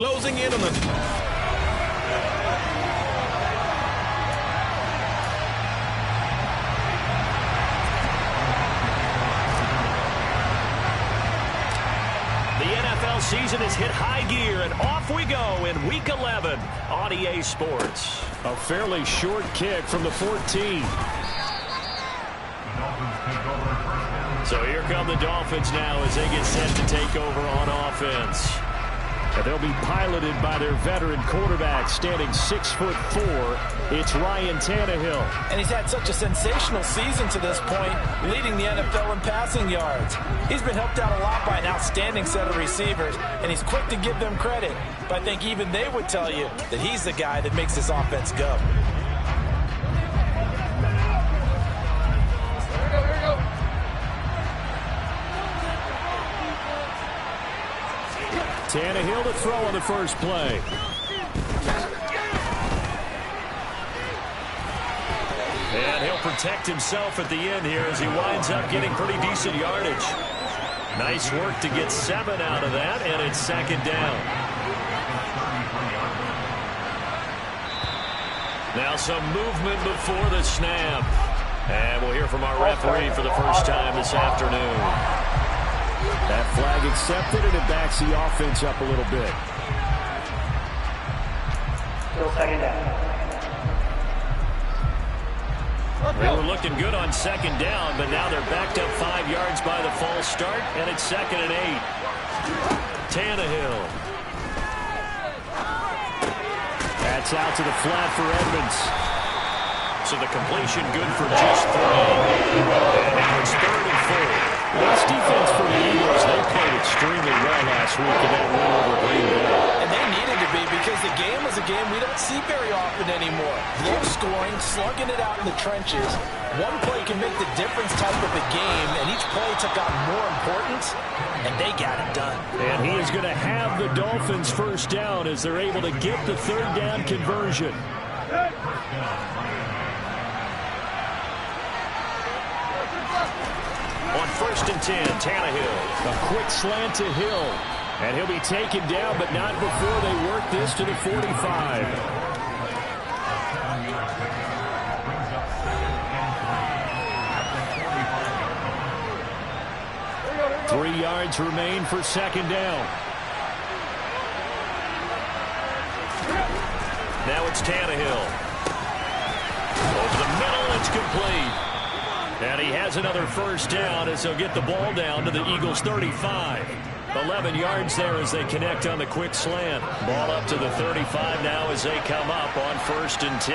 Closing in on the... The NFL season has hit high gear, and off we go in Week 11 on EA Sports. A fairly short kick from the 14. So here come the Dolphins now as they get set to take over on offense. And they'll be piloted by their veteran quarterback, standing 6'4". It's Ryan Tannehill. And he's had such a sensational season to this point, leading the NFL in passing yards. He's been helped out a lot by an outstanding set of receivers, and he's quick to give them credit. But I think even they would tell you that he's the guy that makes this offense go. Tannehill to throw on the first play. And he'll protect himself at the end here as he winds up getting pretty decent yardage. Nice work to get 7 out of that, and it's second down. Now some movement before the snap. And we'll hear from our referee for the first time this afternoon. That flag accepted, and it backs the offense up a little bit. Still second down. They were looking good on second down, but now they're backed up 5 yards by the false start, and it's 2nd and 8. Tannehill. That's out to the flat for Edmonds. So the completion good for just 3. And now it's 3rd and 4. This defense for the Eagles, they played extremely well last week in that win over Green Bay. And they needed to be, because the game was a game we don't see very often anymore. Low scoring, slugging it out in the trenches. One play can make the difference type of a game, and each play took on more importance, and they got it done. And he is going to have the Dolphins first down as they're able to get the 3rd down conversion. On 1st and 10, Tannehill. A quick slant to Hill. And he'll be taken down, but not before they work this to the 45. 3 yards remain for 2nd down. Now it's Tannehill. Over the middle, it's complete. And he has another first down as he'll get the ball down to the Eagles' 35. 11 yards there as they connect on the quick slant. Ball up to the 35 now as they come up on 1st and 10.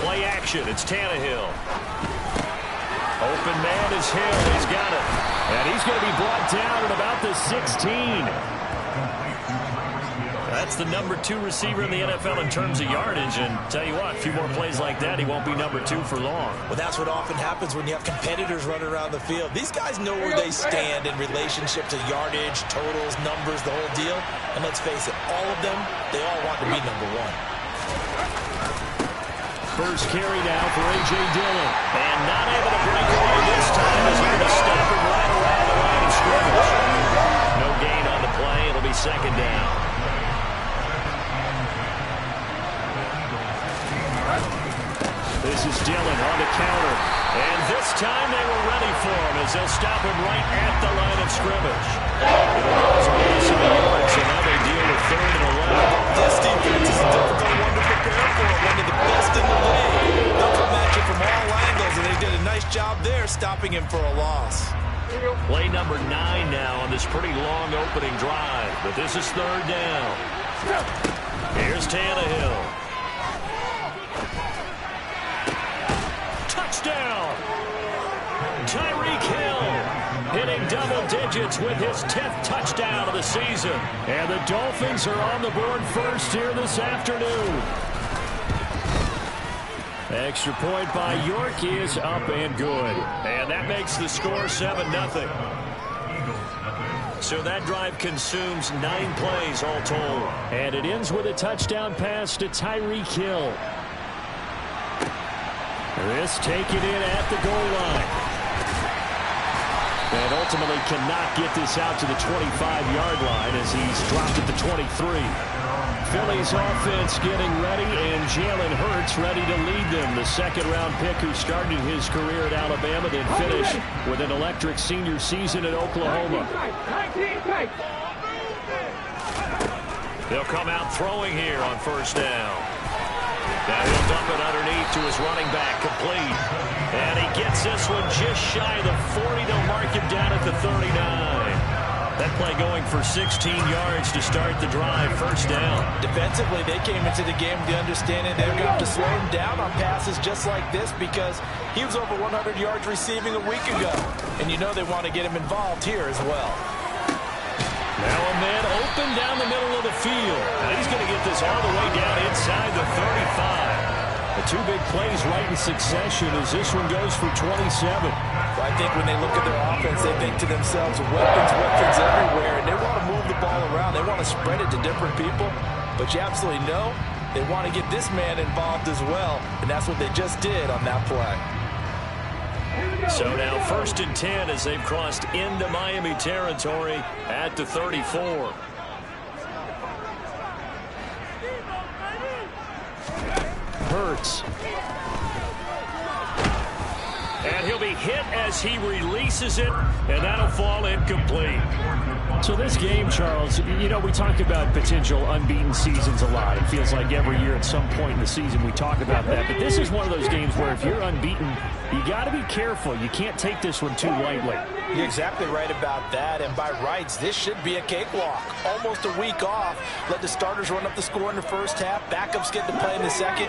Play action. It's Tannehill. Open man is Hill. He's got it. And he's going to be brought down at about the 16. That's the number 2 receiver in the NFL in terms of yardage. And tell you what, a few more plays like that, he won't be number 2 for long. Well, that's what often happens when you have competitors running around the field. These guys know where they stand in relationship to yardage, totals, numbers, the whole deal. And let's face it, all of them, they all want to be number 1. First carry now for A.J. Dillon. And not able to break away this time as they're going to stop him right around the line of scrimmage. No gain on the play. It'll be 2nd down. This is Dillon on the counter. And this time they were ready for him as they'll stop him right at the line of scrimmage. It'll cause a loss of a yard, so now they deal with 3rd and 11. This defense is a difficult one to prepare for. One of the best in the league. They'll come at you from all angles, and they did a nice job there stopping him for a loss. Play number 9 now on this pretty long opening drive. But this is 3rd down. Here's Tannehill. Touchdown! Tyreek Hill hitting double digits with his 10th touchdown of the season. And the Dolphins are on the board first here this afternoon. Extra point by York is up and good. And that makes the score 7-0. So that drive consumes 9 plays all told. And it ends with a touchdown pass to Tyreek Hill. This taken in at the goal line. And ultimately cannot get this out to the 25-yard line as he's dropped at the 23. Philly's offense getting ready, and Jalen Hurts ready to lead them. The second-round pick who started his career at Alabama, then finished with an electric senior season at Oklahoma. They'll come out throwing here on first down. Now he'll dump it underneath to his running back, complete. And he gets this one just shy of the 40. They'll mark him down at the 39. That play going for 16 yards to start the drive, first down. Defensively, they came into the game with the understanding they're going to have to slow him down on passes just like this because he was over 100 yards receiving a week ago. And you know they want to get him involved here as well. Now a man open down the middle of the field. And he's going to get this all the way down inside the 35. The two big plays right in succession as this one goes for 27. I think when they look at their offense, they think to themselves, weapons everywhere, and they want to move the ball around. They want to spread it to different people, but you absolutely know they want to get this man involved as well, and that's what they just did on that play. So now 1st and 10 as they've crossed into Miami territory at the 34. Hurts. And he'll be hit as he releases it, and that'll fall incomplete. So this game, Charles, you know, we talk about potential unbeaten seasons a lot. It feels like every year at some point in the season we talk about that. But this is one of those games where if you're unbeaten, you got to be careful. You can't take this one too lightly. You're exactly right about that. And by rights, this should be a cakewalk. Almost a week off. Let the starters run up the score in the first half. Backups get to play in the second.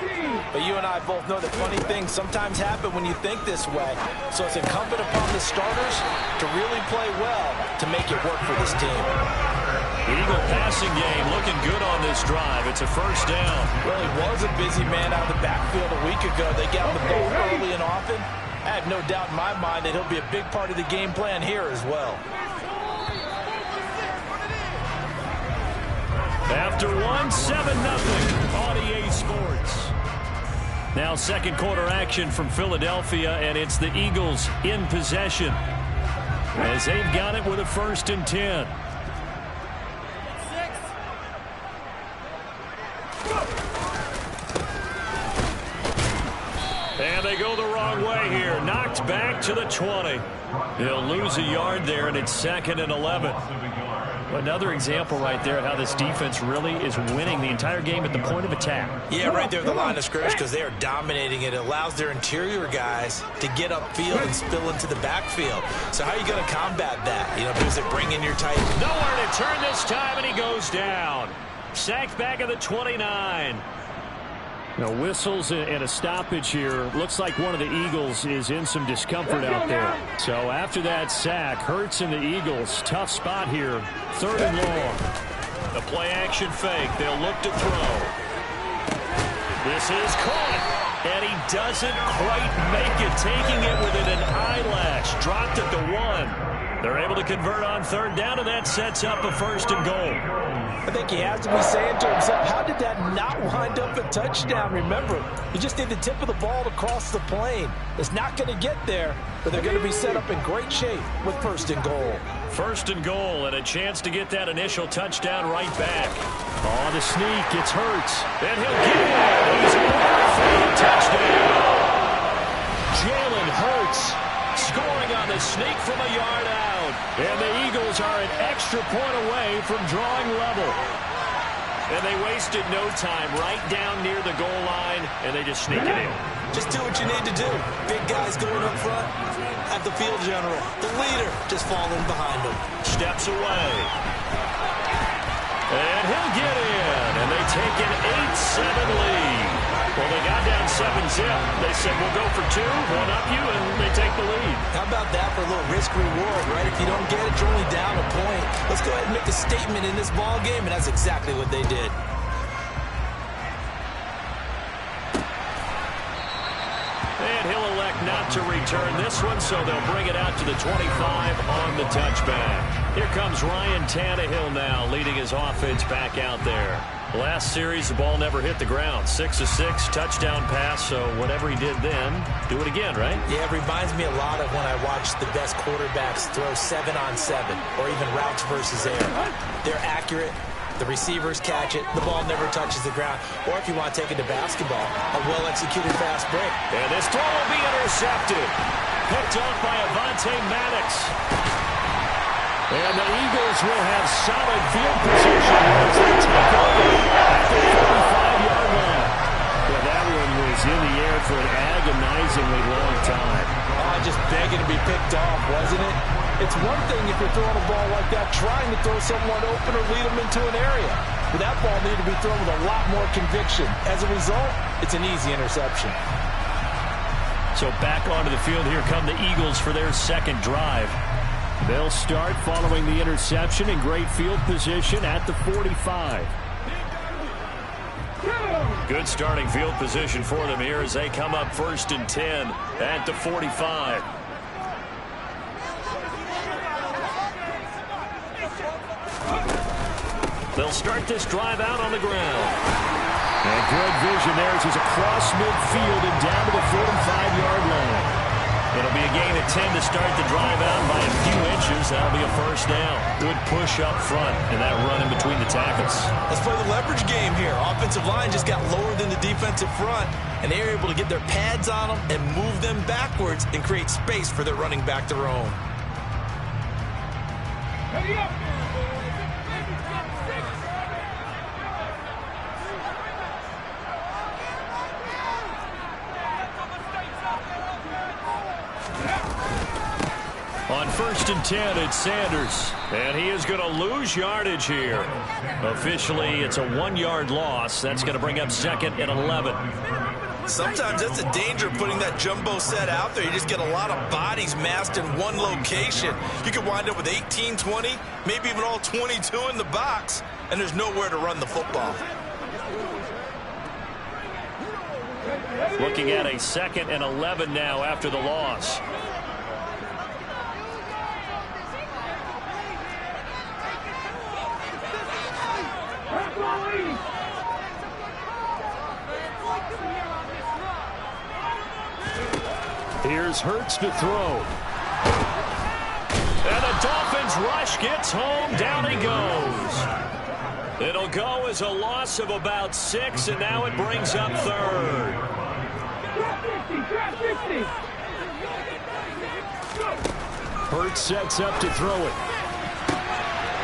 But you and I both know that funny things sometimes happen when you think this way. So it's incumbent upon the starters to really play well to make it work for this team. The Eagle passing game looking good on this drive. It's a first down. Well, he was a busy man out of the backfield a week ago. They got him the ball early and often. I have no doubt in my mind that he'll be a big part of the game plan here as well. After 1, 7-0 on EA Sports. Now second quarter action from Philadelphia, and it's the Eagles in possession as they've got it with a 1st and 10. And they go the wrong way here. Knocked back to the 20. They'll lose a yard there, and it's 2nd and 11. Another example right there of how this defense really is winning the entire game at the point of attack. Yeah, right there at the line of scrimmage because they are dominating it. It allows their interior guys to get upfield and spill into the backfield. So how are you going to combat that? You know, because they bring in your tight. Nowhere to turn this time, and he goes down. Sacked back at the 29. Now, whistles and a stoppage here. Looks like one of the Eagles is in some discomfort out there. So after that sack, Hurts and the Eagles, tough spot here. 3rd and long. The play action fake. They'll look to throw. This is caught. And he doesn't quite make it, taking it within an eyelash. Dropped at the 1. They're able to convert on 3rd down, and that sets up a 1st and goal. I think he has to be saying to himself, how did that not wind up a touchdown? Remember, you just need the tip of the ball to cross the plane. It's not going to get there, but they're going to be set up in great shape with 1st and goal. 1st and goal, and a chance to get that initial touchdown right back. Oh, the sneak. It's Hurts. And he'll get it. He's over for a touchdown. Jalen Hurts scoring on the sneak from a yard out. And the Eagles are an extra point away from drawing level. And they wasted no time right down near the goal line, and they just sneak it in. Just do what you need to do. Big guys going up front. Have the field general, the leader, just falling behind him. Steps away. And he'll get in. And they take an 8-7 lead. Well, they got down 7-0. They said, we'll go for 2, one up you, and they take the lead. How about that for a little risk-reward, right? If you don't get it, you're only down a point. Let's go ahead and make a statement in this ball game, and that's exactly what they did. And he'll elect not to return this one, so they'll bring it out to the 25 on the touchback. Here comes Ryan Tannehill now, leading his offense back out there. Last series, the ball never hit the ground. 6 of 6, touchdown pass, so whatever he did then, do it again, right? Yeah, it reminds me a lot of when I watched the best quarterbacks throw 7-on-7 or even routes versus air. They're accurate. The receivers catch it. The ball never touches the ground. Or if you want to take it to basketball, a well-executed fast break. And this throw will be intercepted. Picked off by Avonte Maddox. And the Eagles will have solid field position as they take over at the 45-yard line. Well, that one was in the air for an agonizingly long time. Oh, just begging to be picked off, wasn't it? It's one thing if you're throwing a ball like that, trying to throw someone open or lead them into an area. But that ball needed to be thrown with a lot more conviction. As a result, it's an easy interception. So back onto the field, here come the Eagles for their second drive. They'll start following the interception in great field position at the 45. Good starting field position for them here as they come up 1st and 10 at the 45. They'll start this drive out on the ground. And good vision there as he's across midfield and down to the 45-yard line. It'll be a gain of 10 to start the drive out by a few inches. That'll be a first down. Good push up front and that run in between the tackles. Let's play the leverage game here. Offensive line just got lower than the defensive front, and they were able to get their pads on them and move them backwards and create space for their running back to roam. Ready up. On 1st and 10, it's Sanders. And he is going to lose yardage here. Officially, it's a 1-yard loss. That's going to bring up 2nd and 11. Sometimes that's the danger of putting that jumbo set out there. You just get a lot of bodies massed in one location. You could wind up with 18, 20, maybe even all 22 in the box, and there's nowhere to run the football. Looking at a 2nd and 11 now after the loss. Here's Hurts to throw. And the Dolphins rush gets home. Down he goes. It'll go as a loss of about 6, and now it brings up 3rd. Hurts sets up to throw it.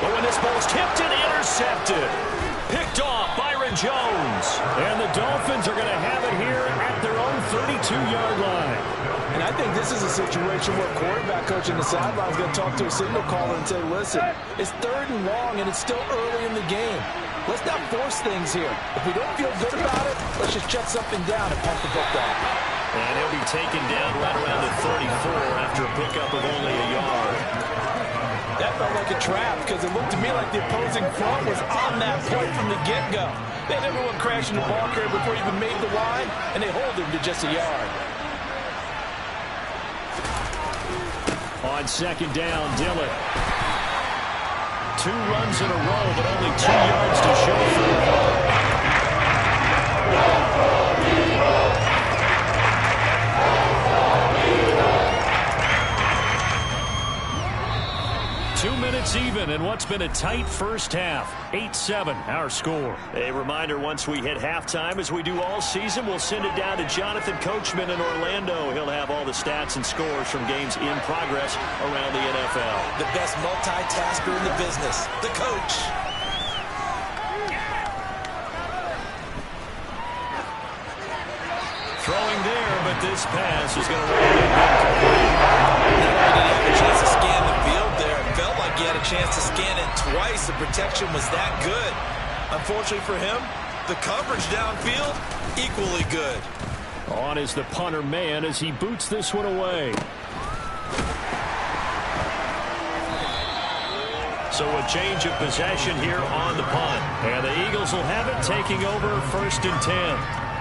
But when this ball's tipped and intercepted. Picked off Byron Jones. And the Dolphins are going to have it here at their own 32-yard line. And I think this is a situation where quarterback coach in the sideline is going to talk to a signal caller and say, listen, it's 3rd and long and it's still early in the game. Let's not force things here. If we don't feel good about it, let's just shut something down and pump the football. And he'll be taken down right around the 34 after a pickup of only a yard. That felt like a trap because it looked to me like the opposing front was on that point from the get-go. They had everyone crashing the ball carrier before he even made the line, and they hold him to just a yard. On 2nd down, Dillon. 2 runs in a row, but only 2 yards to show for it. 2 minutes even in what's been a tight first half. 8-7 our score. A reminder, once we hit halftime, as we do all season, we'll send it down to Jonathan Coachman in Orlando. He'll have all the stats and scores from games in progress around the NFL. The best multitasker in the business, the coach. Throwing there, but this pass is going to roll incomplete. Not only did he have a chance to scan the field there, it felt like he had a chance to scan it twice. The protection was that good. Unfortunately for him, the coverage downfield, equally good. On is the punter man as he boots this one away. So a change of possession here on the punt. And the Eagles will have it, taking over 1st and 10.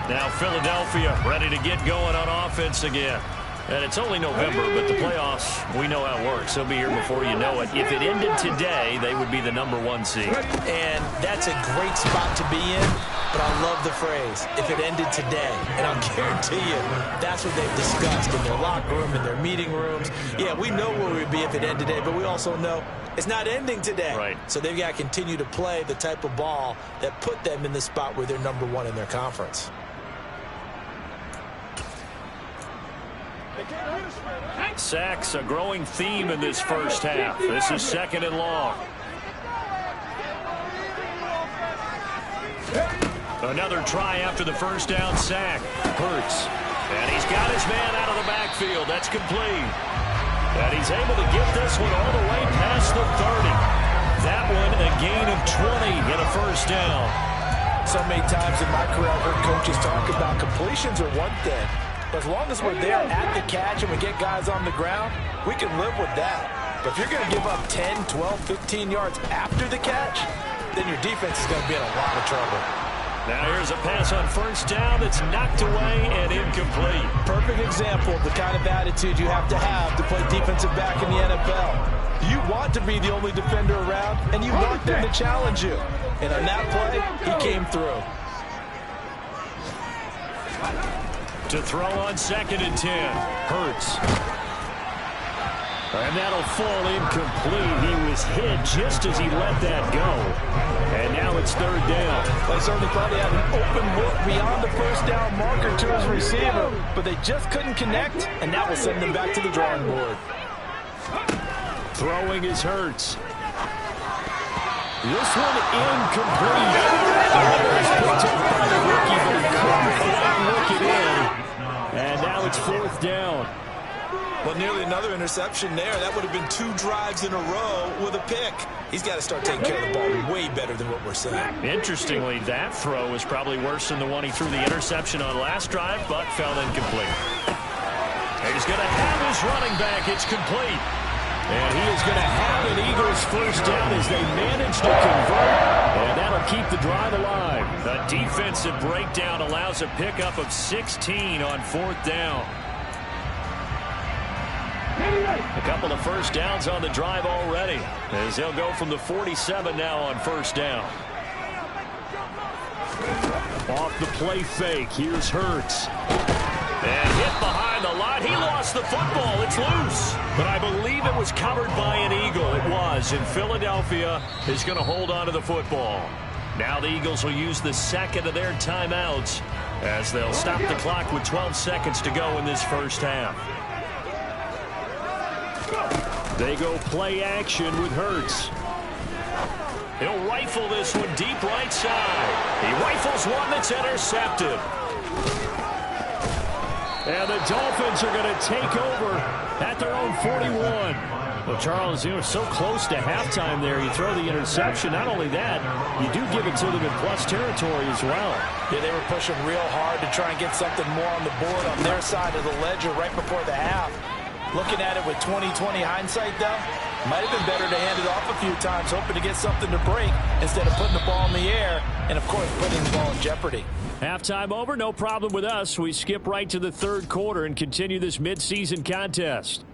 Now Philadelphia ready to get going on offense again. And it's only November, but the playoffs, we know how it works. They'll be here before you know it. If it ended today, they would be the #1 seed. And that's a great spot to be in, but I love the phrase, if it ended today. And I'll guarantee you, that's what they've discussed in their locker room, in their meeting rooms. Yeah, we know where we'd be if it ended today, but we also know it's not ending today. Right. So they've got to continue to play the type of ball that put them in the spot where they're #1 in their conference. Sacks, a growing theme in this first half. This is 2nd and long. Another try after the first down sack. Hurts. And he's got his man out of the backfield. That's complete. And he's able to get this one all the way past the 30. That one a gain of 20 and a first down. So many times in my career I've heard coaches talk about completions are one thing. But as long as we're there at the catch and we get guys on the ground, we can live with that. But if you're going to give up 10, 12, 15 yards after the catch, then your defense is going to be in a lot of trouble. Now here's a pass on first down that's knocked away and incomplete. Perfect example of the kind of attitude you have to play defensive back in the NFL. You want to be the only defender around, and you want them to challenge you. And on that play, he came through. To throw on 2nd and 10. Hurts. And that'll fall incomplete. He was hit just as he let that go. And now it's 3rd down. They certainly thought he had an open look beyond the first down marker to his receiver, but they just couldn't connect, and that will send them back to the drawing board. Throwing is Hurts. This one incomplete. Picked up by the rookie, but he couldn't quite look it in. And now it's 4th down. Well, nearly another interception there. That would have been 2 drives in a row with a pick. He's got to start taking care of the ball way better than what we're seeing. Interestingly, that throw was probably worse than the one he threw the interception on last drive, but fell incomplete. And he's going to have his running back. It's complete. And he is going to have an Eagles first down as they manage to convert. And that'll keep the drive alive. The defensive breakdown allows a pickup of 16 on 4th down. A couple of first downs on the drive already, as they'll go from the 47 now on first down. Off the play fake, here's Hurts. And hit behind the line. He lost the football. It's loose. But I believe it was covered by an Eagle. It was. And Philadelphia is going to hold on to the football. Now the Eagles will use the 2nd of their timeouts as they'll stop the clock with 12 seconds to go in this first half. They go play action with Hurts. He'll rifle this one deep right side. He rifles one that's intercepted. And the Dolphins are going to take over at their own 41. Well, Charles, you were so close to halftime there. You throw the interception. Not only that, you do give it to them in plus territory as well. Yeah, they were pushing real hard to try and get something more on the board on their side of the ledger right before the half. Looking at it with 20/20 hindsight, though, might have been better to hand it off a few times, hoping to get something to break instead of putting the ball in the air and, of course, putting the ball in jeopardy. Halftime over, no problem with us. We skip right to the 3rd quarter and continue this midseason contest.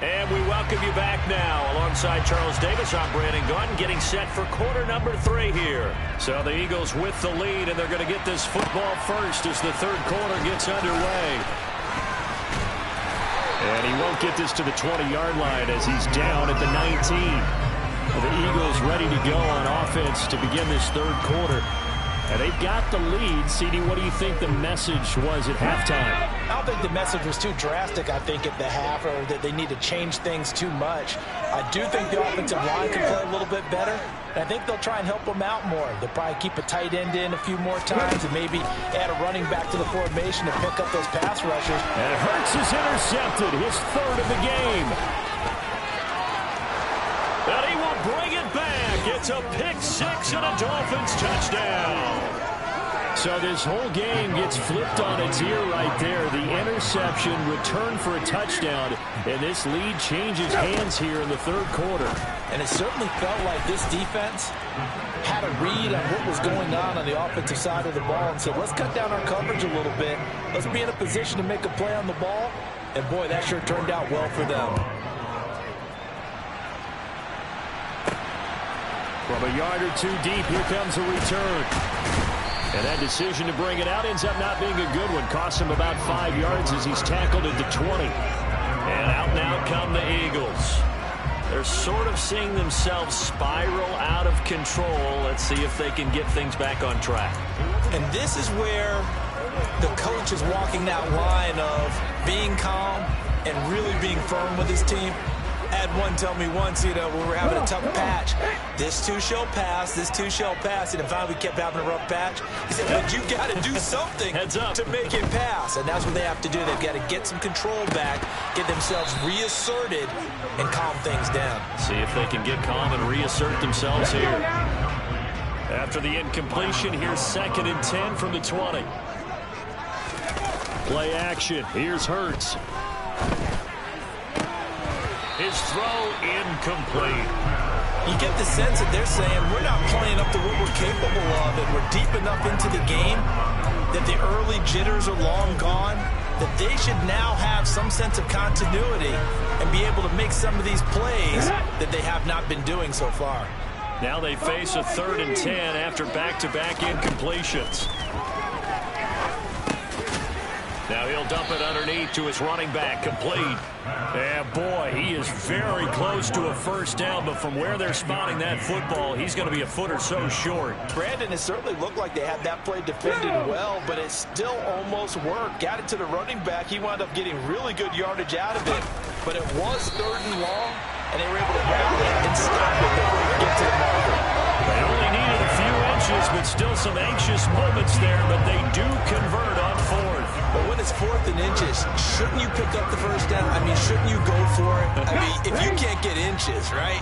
And we welcome you back now. Alongside Charles Davis, I'm Brandon Gordon, getting set for quarter number 3 here. So the Eagles with the lead, and they're going to get this football first as the 3rd quarter gets underway. And he won't get this to the 20-yard line as he's down at the 19. The Eagles ready to go on offense to begin this 3rd quarter. And they've got the lead. CD, what do you think the message was at halftime? I don't think the message was too drastic, I think, at the half, or that they need to change things too much. I do think the offensive line can play a little bit better. And I think they'll try and help them out more. They'll probably keep a tight end in a few more times and maybe add a running back to the formation to pick up those pass rushers. And Hurts is intercepted, his 3rd of the game. And he will bring it back. It's a pick 6 and a Dolphins touchdown. So this whole game gets flipped on its ear right there. The interception, return for a touchdown, and this lead changes hands here in the third quarter. And it certainly felt like this defense had a read on what was going on the offensive side of the ball and said, let's cut down our coverage a little bit. Let's be in a position to make a play on the ball. And, boy, that sure turned out well for them. From a yard or two deep, here comes a return. And that decision to bring it out ends up not being a good one. Costs him about 5 yards as he's tackled at the 20. And out now come the Eagles. They're sort of seeing themselves spiral out of control. Let's see if they can get things back on track. And this is where the coach is walking that line of being calm and really being firm with his team. I had one tell me once, when we were having a tough patch, this too shall pass, this too shall pass, and finally we kept having a rough patch. He said, but you got to do something to make it pass, and that's what they have to do. They've got to get some control back, get themselves reasserted, and calm things down. See if they can get calm and reassert themselves here. After the incompletion, here's 2nd and 10 from the 20. Play action. Here's Hurts. His throw incomplete. You get the sense that they're saying we're not playing up to what we're capable of, and we're deep enough into the game that the early jitters are long gone, that they should now have some sense of continuity and be able to make some of these plays that they have not been doing so far. Now they face a 3rd and 10 after back-to-back incompletions. Now he'll dump it underneath to his running back, complete. And boy, he is very close to a first down, but from where they're spotting that football, he's going to be a foot or so short. Brandon, it certainly looked like they had that play defended well, but it still almost worked. Got it to the running back. He wound up getting really good yardage out of it, but it was 3rd and long, and they were able to rally and stop it before they get to the marker. They only needed a few inches, but still some anxious moments there, but they do convert on 4th. But when it's 4th and inches, shouldn't you pick up the first down? I mean, shouldn't you go for it? I mean, if you can't get inches, right,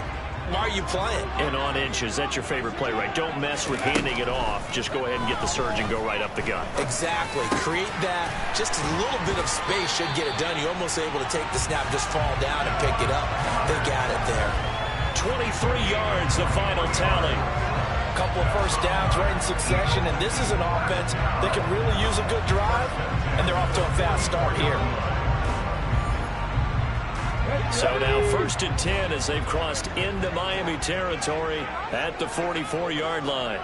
why are you playing? And on inches, that's your favorite play, right? Don't mess with handing it off. Just go ahead and get the surge and go right up the gut. Exactly. Create that. Just a little bit of space should get it done. You're almost able to take the snap, just fall down and pick it up. They got it there. 23 yards, the final tally. Couple of first downs right in succession, and this is an offense that can really use a good drive, and they're off to a fast start here. So now 1st and 10 as they've crossed into Miami territory at the 44-yard line.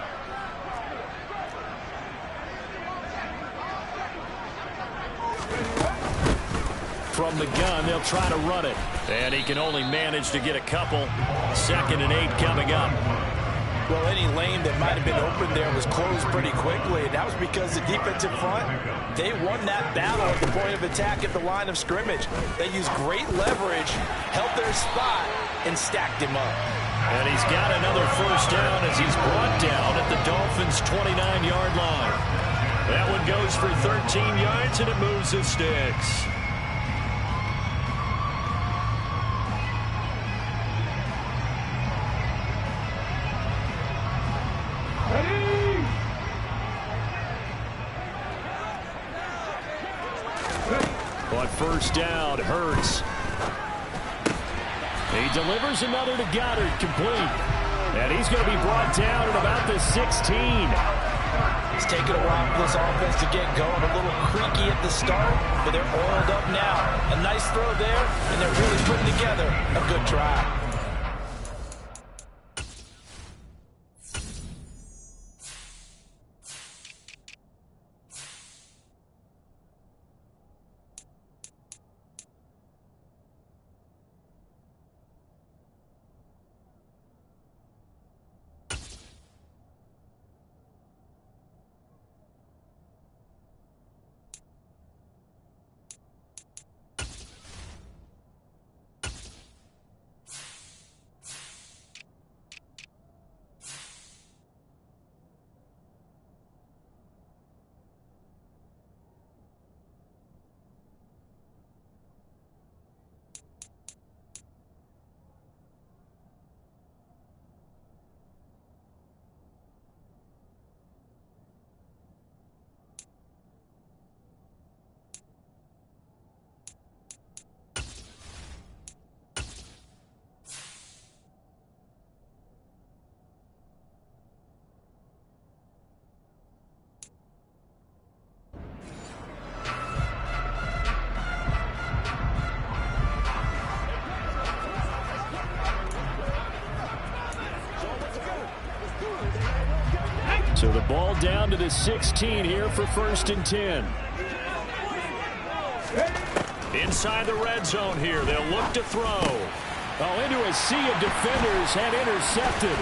From the gun, they'll try to run it. And he can only manage to get a couple. 2nd and 8 coming up. Well, any lane that might have been open there was closed pretty quickly, and that was because the defensive front, they won that battle at the point of attack at the line of scrimmage. They used great leverage, held their spot, and stacked him up. And he's got another first down as he's brought down at the Dolphins' 29-yard line. That one goes for 13 yards, and it moves the sticks. On first down, Hurts. He delivers another to Goddard, complete. And he's going to be brought down at about the 16. It's taken a while for this offense to get going. A little creaky at the start, but they're oiled up now. A nice throw there, and they're really putting together a good drive. So the ball down to the 16 here for 1st and 10. Inside the red zone here. They'll look to throw. Oh, into a sea of defenders and intercepted.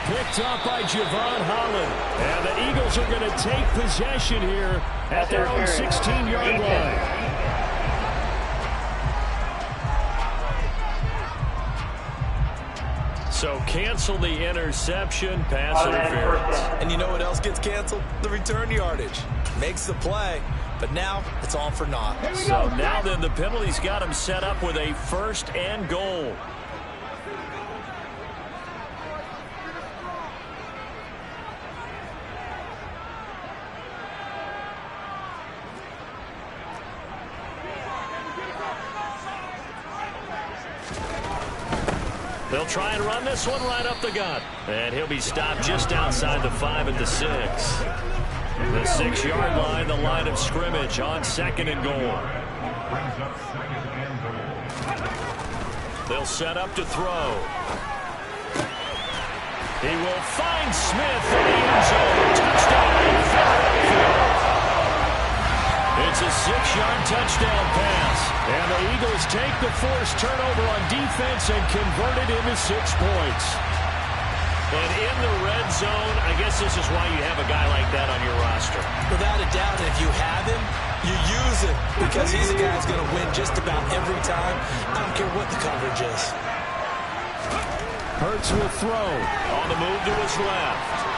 Picked up by Javon Holland. And the Eagles are going to take possession here at their own 16-yard line. So cancel the interception, pass interference. And you know what else gets canceled? The return yardage. Makes the play, but now it's all for naught. So now then the penalty's got him set up with a 1st and goal. They'll try and run this one right up the gut. And he'll be stopped just outside the 5 at the 6. The 6-yard line, the line of scrimmage on 2nd and goal. They'll set up to throw. He will find Smith in the end zone. Touchdown. It's a 6-yard touchdown pass. And the Eagles take the forced turnover on defense and convert it into 6 points. And in the red zone, I guess this is why you have a guy like that on your roster. Without a doubt, if you have him, you use him because he's a guy who's going to win just about every time. I don't care what the coverage is. Hurts will throw. On the move to his left.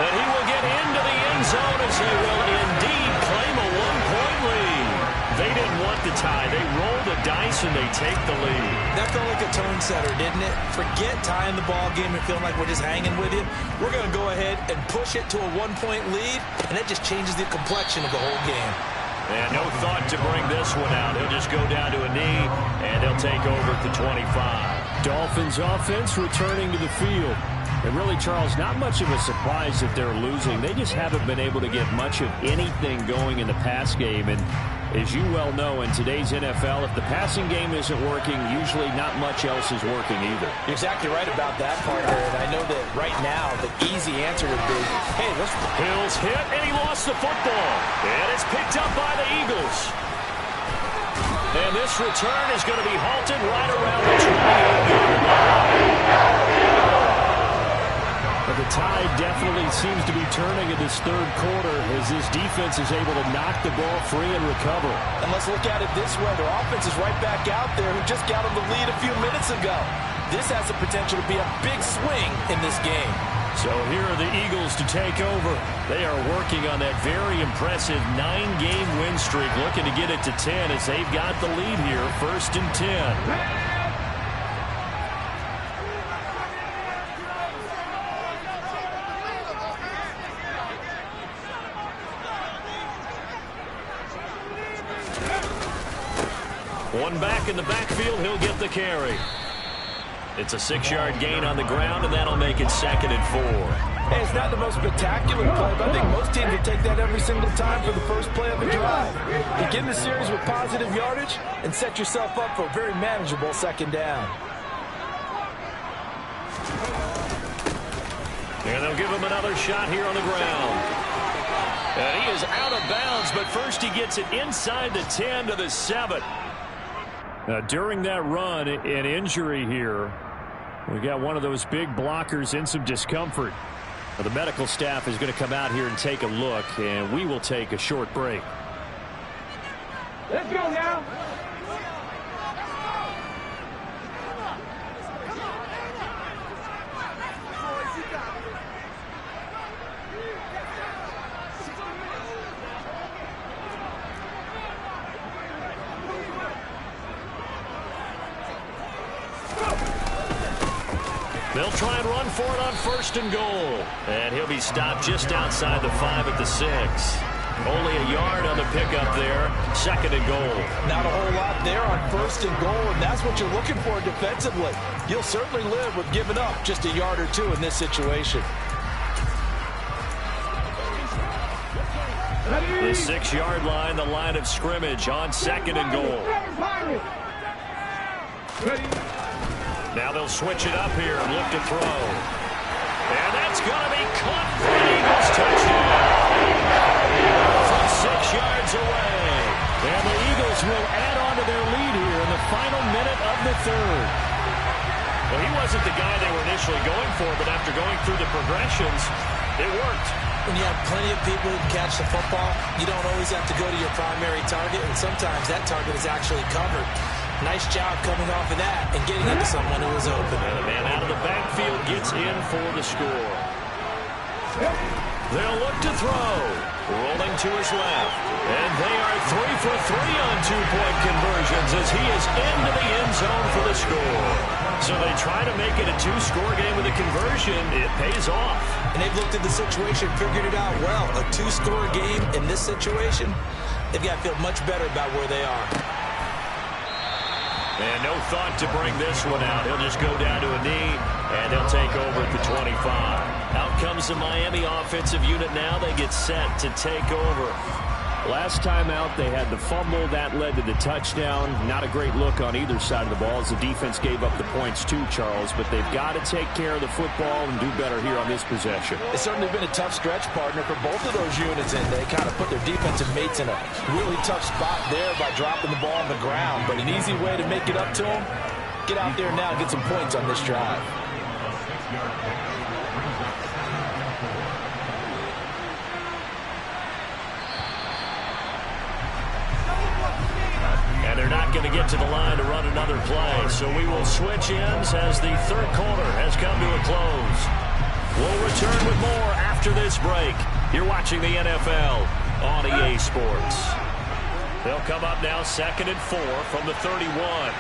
And he will get into the end zone as they will indeed claim a 1-point lead. They didn't want the tie. They roll the dice and they take the lead. That felt like a tone setter, didn't it? Forget tying the ball game and feeling like we're just hanging with you. We're going to go ahead and push it to a 1-point lead, and that just changes the complexion of the whole game. And no thought to bring this one out. He'll just go down to a knee, and he'll take over at the 25. Dolphins offense returning to the field. And really, Charles, not much of a surprise that they're losing. They just haven't been able to get much of anything going in the pass game. And as you well know, in today's NFL, if the passing game isn't working, usually not much else is working either. You're exactly right about that, partner. And I know that right now the easy answer would be, hey, let's... Hill's hit, and he lost the football. And it's picked up by the Eagles. And this return is going to be halted right around the 28-yard line. But the tide definitely seems to be turning in this 3rd quarter as this defense is able to knock the ball free and recover. And let's look at it this way. Their offense is right back out there who just got on the lead a few minutes ago. This has the potential to be a big swing in this game. So here are the Eagles to take over. They are working on that very impressive 9-game win streak, looking to get it to 10 as they've got the lead here, 1st and 10. One back in the backfield, he'll get the carry. It's a 6-yard gain on the ground, and that'll make it 2nd and 4. Hey, it's not the most spectacular play, but I think most teams will take that every single time for the first play of a drive. Begin the series with positive yardage and set yourself up for a very manageable 2nd down. And they'll give him another shot here on the ground. And he is out of bounds, but first he gets it inside the 10 to the 7. Now, during that run, an injury here. We got one of those big blockers in some discomfort. Now, the medical staff is going to come out here and take a look, and we will take a short break. Let's go now. They'll try and run for it on 1st and goal. And he'll be stopped just outside the 5 at the 6. Only a yard on the pickup there. 2nd and goal. Not a whole lot there on 1st and goal, and that's what you're looking for defensively. You'll certainly live with giving up just a yard or 2 in this situation. The 6-yard line, the line of scrimmage on 2nd and goal. Now they'll switch it up here and look to throw. And that's going to be caught for the Eagles initially going for, but after going through the progressions, it worked. When you have plenty of people who can catch the football, you don't always have to go to your primary target, and sometimes that target is actually covered. Nice job coming off of that and getting into someone who was open. And the man out of the backfield gets in for the score. They'll look to throw. Rolling to his left. And they are 3 for 3 on two-point conversions as he is into the end zone for the score. So they try to make it a two-score game with a conversion. It pays off. And they've looked at the situation, figured it out well. A two-score game in this situation, they've got to feel much better about where they are. And no thought to bring this one out. He'll just go down to a knee, and they'll take over at the 25. Out comes the Miami offensive unit now. They get set to take over. Last time out, they had the fumble. That led to the touchdown. Not a great look on either side of the ball as the defense gave up the points too, Charles. But they've got to take care of the football and do better here on this possession. It's certainly been a tough stretch, partner, for both of those units, and they kind of put their defensive mates in a really tough spot there by dropping the ball on the ground. But an easy way to make it up to them, get out there now and get some points on this drive. They're not going to get to the line to run another play, so we will switch ends as the third quarter has come to a close. We'll return with more after this break. You're watching the NFL on EA Sports. They'll come up now 2nd and 4 from the 31.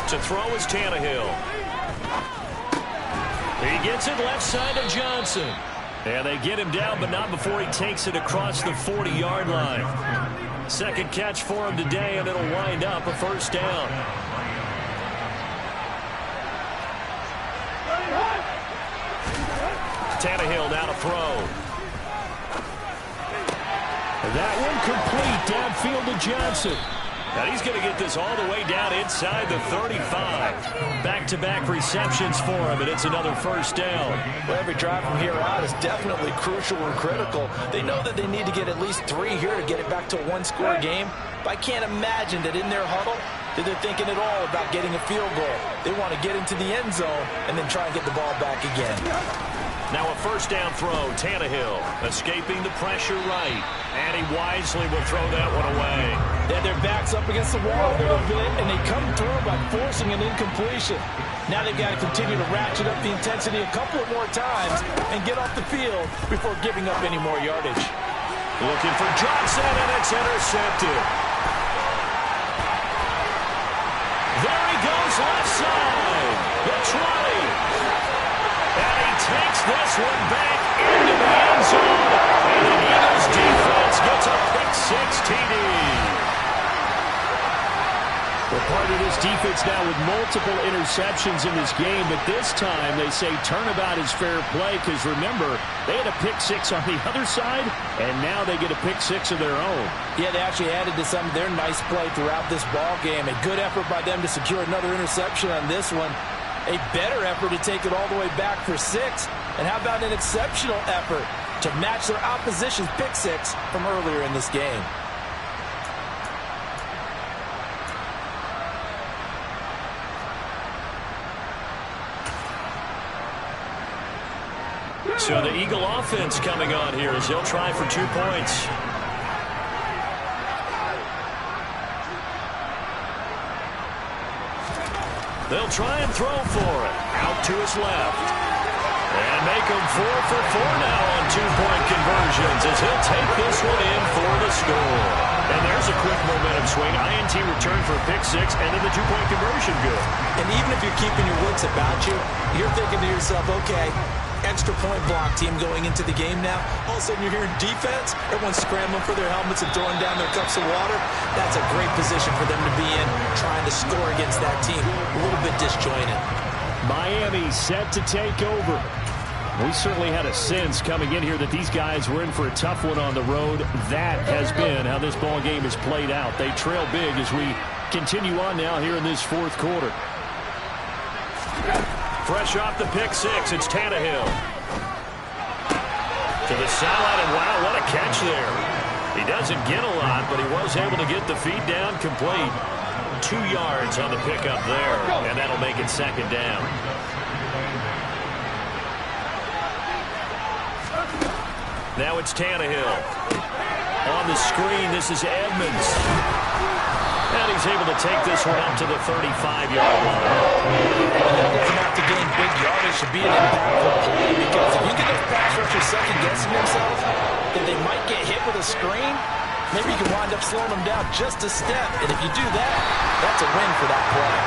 To throw is Tannehill. He gets it left side to Johnson. And they get him down, but not before he takes it across the 40-yard line. Second catch for him today, and it'll wind up a first down. Tannehill now to throw. That one complete downfield to Johnson. And he's going to get this all the way down inside the 35. Back-to-back receptions for him, and it's another first down. Well, every drive from here out is definitely crucial and critical. They know that they need to get at least 3 here to get it back to a one-score game. But I can't imagine that in their huddle that they're thinking at all about getting a field goal. They want to get into the end zone and then try and get the ball back again. Now a first down throw. Tannehill escaping the pressure right. And he wisely will throw that one away. They had their backs up against the wall a little bit, and they come through by forcing an incompletion. Now they've got to continue to ratchet up the intensity a couple of more times and get off the field before giving up any more yardage. Looking for Johnson, and it's intercepted. There he goes, left side. The 20. And he takes this one back into the end zone. And the Eagles defense gets a pick-6 TD. Well, part of this defense now with multiple interceptions in this game, but this time they say turnabout is fair play because, remember, they had a pick-6 on the other side, and now they get a pick-6 of their own. Yeah, they actually added to some of their nice play throughout this ball game. A good effort by them to secure another interception on this one. A better effort to take it all the way back for 6. And how about an exceptional effort to match their opposition's pick-6 from earlier in this game? So the Eagle offense coming on here as they'll try for 2 points. They'll try and throw for it. Out to his left. And make him 4 for 4 now on 2-point conversions as he'll take this one in for the score. And there's a quick momentum swing. INT return for a pick-6 and then the 2-point conversion good. And even if you're keeping your wits about you, you're thinking to yourself, okay, extra point block team going into the game now. All of a sudden you're hearing defense. Everyone's scrambling for their helmets and throwing down their cups of water. That's a great position for them to be in, trying to score against that team. A little bit disjointed. Miami set to take over. We certainly had a sense coming in here that these guys were in for a tough one on the road. That has been how this ball game has played out. They trail big as we continue on now here in this fourth quarter. Fresh off the pick-6, it's Tannehill. To the sideline, and wow, what a catch there. He doesn't get a lot, but he was able to get the feet down complete. 2 yards on the pickup there, and that'll make it second down. Now it's Tannehill. On the screen, this is Edmonds. And he's able to take this one up to the 35-yard line. That doesn't have to gain big yardage to be an impactful play, because if you get those pass rushers second-guessing themselves that they might get hit with a screen, maybe you can wind up slowing them down just a step. And if you do that, that's a win for that play.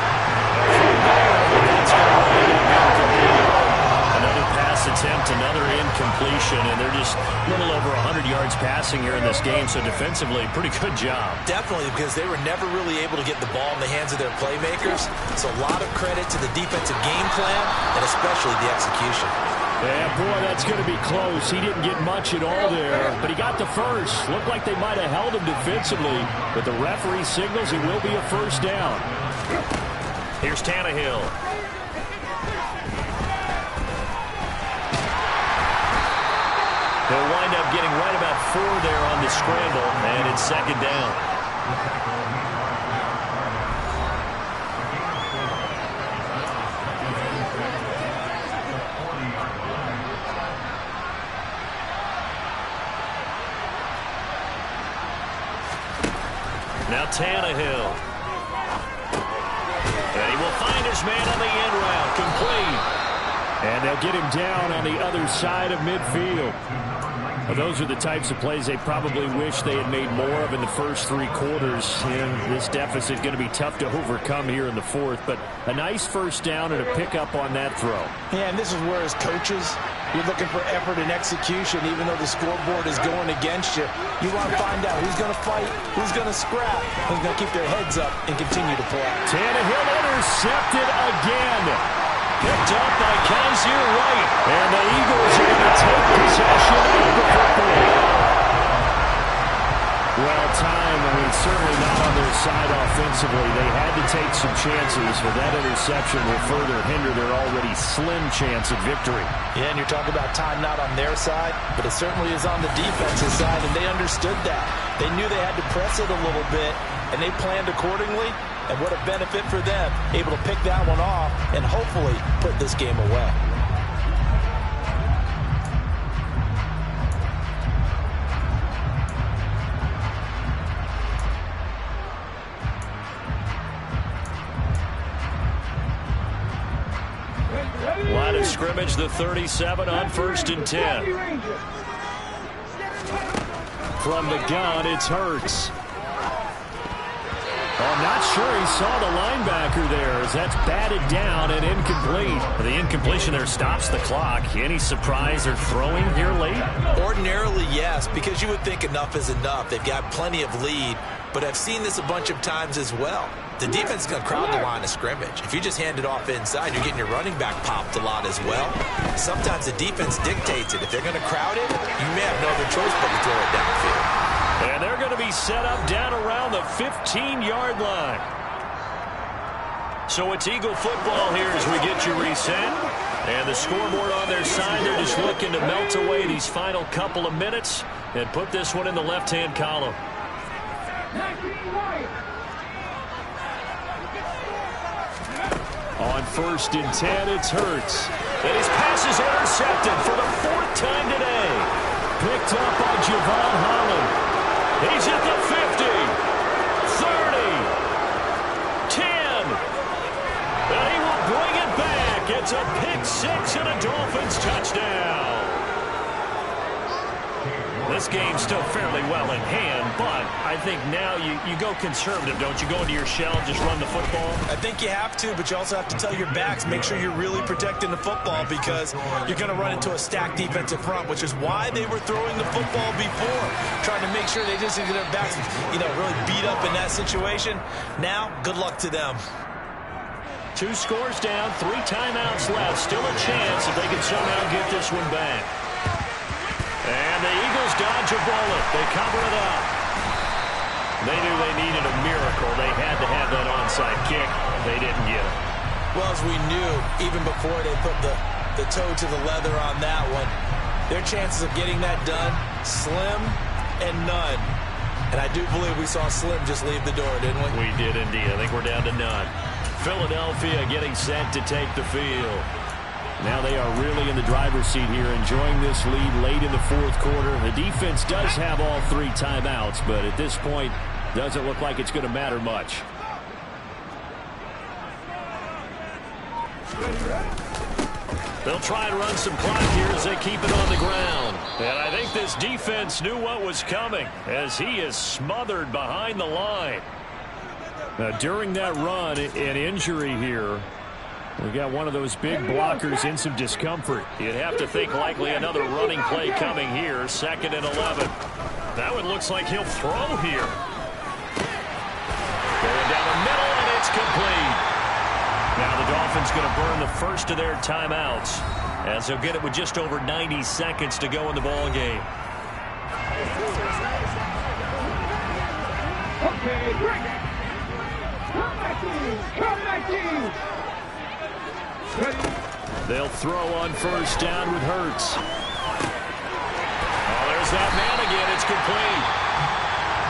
Another pass attempt, another incompletion, and they're just a little over 100 yards passing here in this game, so defensively, pretty good job. Definitely, because they were never really able to get the ball in the hands of their playmakers, so a lot of credit to the defensive game plan, and especially the execution. Yeah, boy, that's going to be close. He didn't get much at all there, but he got the first. Looked like they might have held him defensively, but the referee signals it will be a first down. Here's Tannehill. They'll wind up getting right about 4 there on the scramble, and it's second down. Now Tannehill. And he will find his man on the end route. Complete. And they'll get him down on the other side of midfield. Well, those are the types of plays they probably wish they had made more of in the first 3 quarters. And this deficit is going to be tough to overcome here in the fourth. But a nice first down and a pickup on that throw. Yeah, and this is where, as coaches, you're looking for effort and execution. Even though the scoreboard is going against you, you want to find out who's going to fight, who's going to scrap, who's going to keep their heads up and continue to play. Tannehill intercepted again. Picked up by Kaiser White. And the Eagles are going to take possession of the football. Well timed, I mean, certainly not on their side offensively. They had to take some chances, but that interception will further hinder their already slim chance of victory. Yeah, and you're talking about time not on their side, but it certainly is on the defensive side, and they understood that. They knew they had to press it a little bit, and they planned accordingly. And what a benefit for them, able to pick that one off and hopefully put this game away. Line of scrimmage, the 37 on 1st and 10. From the gun, it's Hurts. Oh, I'm not sure he saw the linebacker there, as that's batted down and incomplete. The incompletion there stops the clock. Any surprise they're throwing here late? Ordinarily, yes, because you would think enough is enough. They've got plenty of lead, but I've seen this a bunch of times as well. The defense is going to crowd the line of scrimmage. If you just hand it off inside, you're getting your running back popped a lot as well. Sometimes the defense dictates it. If they're going to crowd it, you may have no other choice but to throw it downfield. And they're going to be set up down around the 15-yard line. So it's Eagle football here as we get you reset. And the scoreboard on their side, they're just looking to melt away these final couple of minutes and put this one in the left-hand column. On 1st and 10, it's Hurts. And his pass is intercepted for the 4th time today. Picked up by Javon Holland. He's at the 50, 30, 10, and he will bring it back. It's a pick 6 and a Dolphins touchdown. This game's still fairly well in hand, but I think now you go conservative, don't you? Go into your shell, just run the football? I think you have to, but you also have to tell your backs, make sure you're really protecting the football, because you're going to run into a stacked defensive front, which is why they were throwing the football before, trying to make sure they just get their backs, really beat up in that situation. Now, good luck to them. 2 scores down, 3 timeouts left. Still a chance if they can somehow get this one back. And the Eagles dodge a bullet. They cover it up. They knew they needed a miracle. They had to have that onside kick. They didn't get it. Well, as we knew, even before they put the toe to the leather on that one, their chances of getting that done, slim and none. And I do believe we saw Slim just leave the door, didn't we? We did indeed. I think we're down to none. Philadelphia getting set to take the field. Now they are really in the driver's seat here, enjoying this lead late in the fourth quarter. The defense does have all 3 timeouts, but at this point, doesn't look like it's going to matter much. They'll try and run some clock here as they keep it on the ground. And I think this defense knew what was coming as he is smothered behind the line. Now, during that run, an injury here. We got one of those big blockers in some discomfort. You'd have to think likely another running play coming here. 2nd and 11. That one looks like he'll throw here. Going down the middle, and it's complete. Now the Dolphins going to burn the first of their timeouts as they'll get it with just over 90 seconds to go in the ball game. Okay, break it. Come back in. They'll throw on first down with Hurts. Oh, there's that man again. It's complete.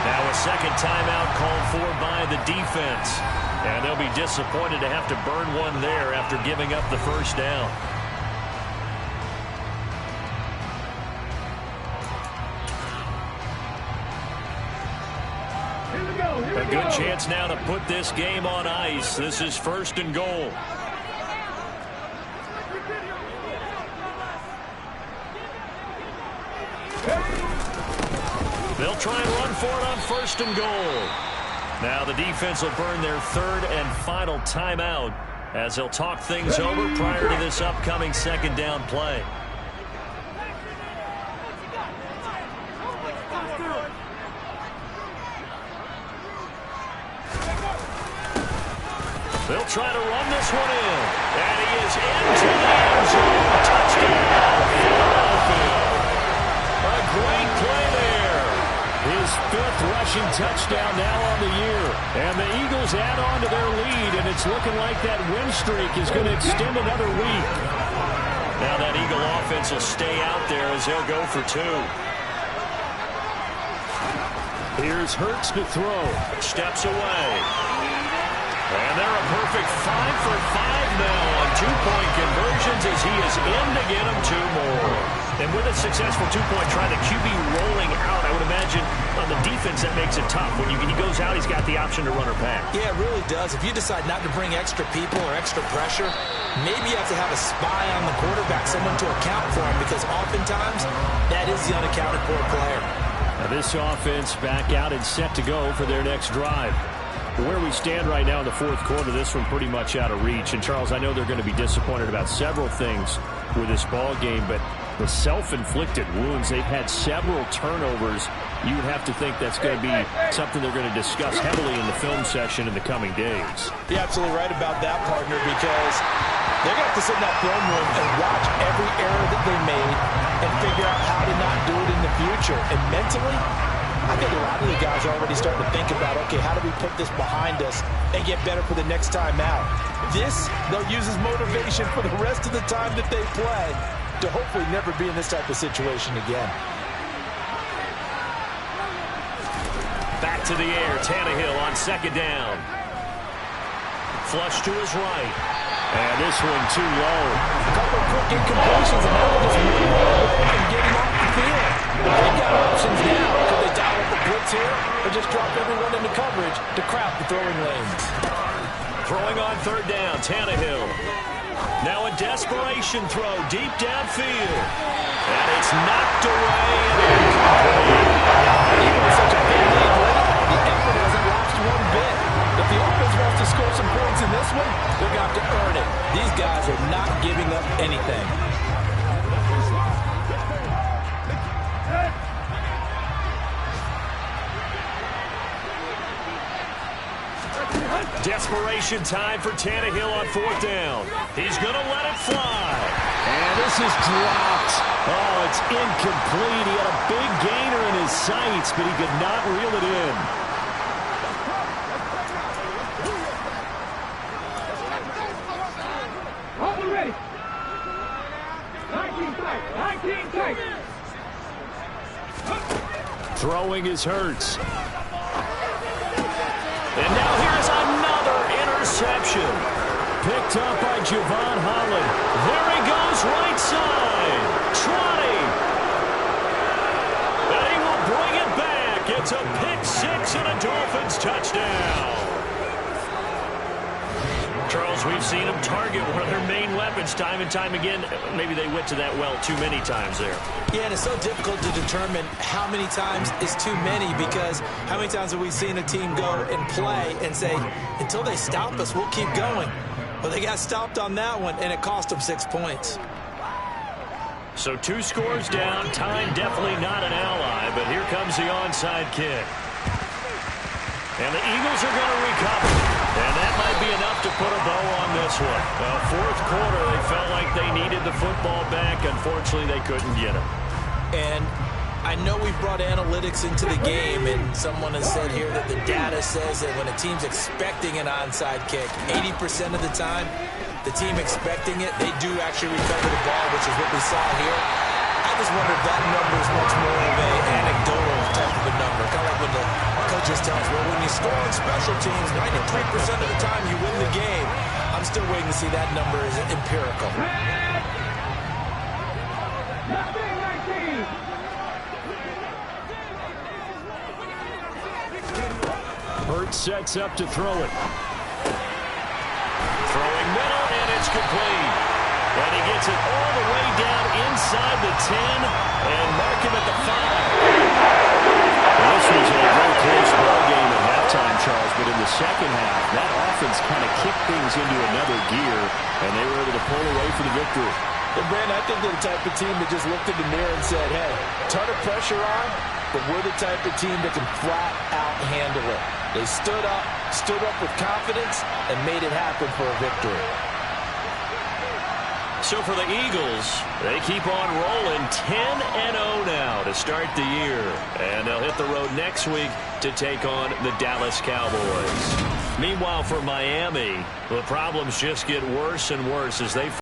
Now a second timeout called for by the defense. And they'll be disappointed to have to burn one there after giving up the first down. A good chance now to put this game on ice. This is 1st and goal. They'll try and run for it on 1st and goal. Now the defense will burn their 3rd and final timeout as they'll talk things over prior to this upcoming 2nd down play. They'll try to run this one in. And he is into the end zone. Touchdown, Philadelphia. A great play there. His 5th rushing touchdown now on the year. And the Eagles add on to their lead, and it's looking like that win streak is going to extend another week. Now that Eagle offense will stay out there as they'll go for 2. Here's Hurts to throw. Steps away. And they're a perfect 5 for 5 now on 2-point conversions as he is in to get them 2 more. And with a successful 2-point try, the QB rolling out, I would imagine on the defense that makes it tough. When he goes out, he's got the option to run or pass. Yeah, it really does. If you decide not to bring extra people or extra pressure, maybe you have to have a spy on the quarterback, someone to account for him, because oftentimes that is the unaccounted for player. Now this offense back out and set to go for their next drive. Where we stand right now in the fourth quarter, this one pretty much out of reach. And, Charles, I know they're going to be disappointed about several things with this ball game, but the self-inflicted wounds, they've had several turnovers. You would have to think that's going to be something they're going to discuss heavily in the film session in the coming days. You're absolutely right about that, partner, because they're going to have to sit in that film room and watch every error that they made and figure out how to not do it in the future. And mentally, I think a lot of the guys are already starting to think about, okay, how do we put this behind us and get better for the next time out? This, they'll use as motivation for the rest of the time that they play to hopefully never be in this type of situation again. Back to the air, Tannehill on 2nd down. Flush to his right. And this one too low. A couple of quick incompletions, and now they're just moving away from getting off the field. They've got options now. Could they dial up the blitz here or just drop everyone into coverage to crowd the throwing lanes? Throwing on 3rd down, Tannehill. Now a desperation throw deep downfield. And it's knocked away and incomplete. Even with such a big lead late, the effort hasn't lost one bit. If the offense wants to score some points in this one, they're going to have to earn it. These guys are not giving up anything. Desperation time for Tannehill on 4th down. He's going to let it fly. And this is dropped. Oh, it's incomplete. He had a big gainer in his sights, but he could not reel it in. Ready. 19 tight. Throwing his Hurts. And now here's another interception. Picked up by Javon Holland. There he goes. goes right side. 20. And he will bring it back. It's a pick six and a Dolphins touchdown. Charles, we've seen them target one of their main weapons time and time again. Maybe they went to that well too many times there. Yeah, and it's so difficult to determine how many times is too many, because how many times have we seen a team go and play and say, until they stop us, we'll keep going. Well, they got stopped on that one, and it cost them 6 points. So 2 scores down. Time definitely not an ally, but here comes the onside kick. And the Eagles are going to recover. And that might be enough to put a bow on this one. Fourth quarter, they felt like they needed the football back. Unfortunately, they couldn't get it. And I know we've brought analytics into the game, and someone has said here that the data says that when a team's expecting an onside kick, 80% of the time, the team expecting it, they do actually recover the ball, which is what we saw here. I just wonder if that number is much more of an anecdotal type of a number. Kind of like when the coaches tell us, well, when you score on special teams, 93% of the time you win the game. I'm still waiting to see that number is empirical. Hurts sets up to throw it. Throwing middle, and it's complete. And he gets it all the way down inside the 10 and mark him at the 5. Well, this was a very close ball game at halftime, Charles, but in the second half, that offense kind of kicked things into another gear, and they were able to pull away for the victory. And Brandon, I think they're the type of team that just looked in the mirror and said, hey, ton of pressure on, but we're the type of team that can flat out handle it. They stood up with confidence, and made it happen for a victory. So for the Eagles, they keep on rolling 10-0 now to start the year. And they'll hit the road next week to take on the Dallas Cowboys. Meanwhile, for Miami, the problems just get worse and worse as they